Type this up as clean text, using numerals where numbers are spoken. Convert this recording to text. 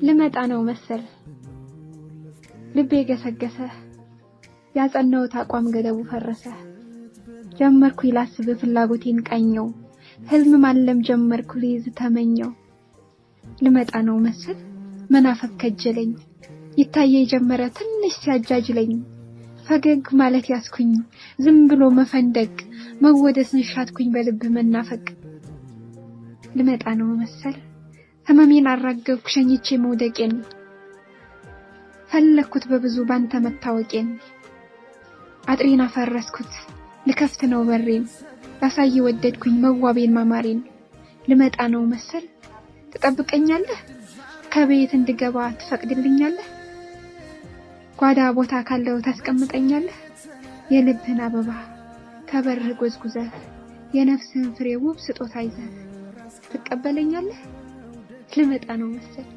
ልመጣ ነው መሰል ልቤ ገሰገሰ ያጸናውት አቋም ገደቡ ፈረሰ ጀመርኩ ይላስብ ፍላጎቴን ቃኘው ህልም ማለም ጀመርኩ ልይዝ ተመኘው ልመጣ ነው መሰል መናፈቅ ከጀለኝ ይታየ ጀመረ ትንሽ ሲያጃጅለኝ ፈገግ ማለት ያስኩኝ ዝም ብሎ መፈንደቅ መወደስን ሻትኩኝ በልብ መናፈቅ ልመጣ ነው መሰል ህመሜን አራገብኩ ሸኝቼ መውደቄን ፈለኩት በብዙ ባንተ መታወቄን አጥሪና ፈረስኩት ልከፍት ነው በሬን ላሳይ ወደድኩኝ መዋቤን ማማሬን ልመጣ ነው መሰል ተጠብቀኛለህ ከቤት እንድገባ ትፈቅድልኛለህ ጓዳ ቦታ ካለው ታስቀምጠኛለህ የልብህን አበባ ከበር ጎዝጉዘህ የነፍስህን ፍሬ ውብ ስጦታ ይዘህ ትቀበለኛለህ ልመጣ ነው መሰል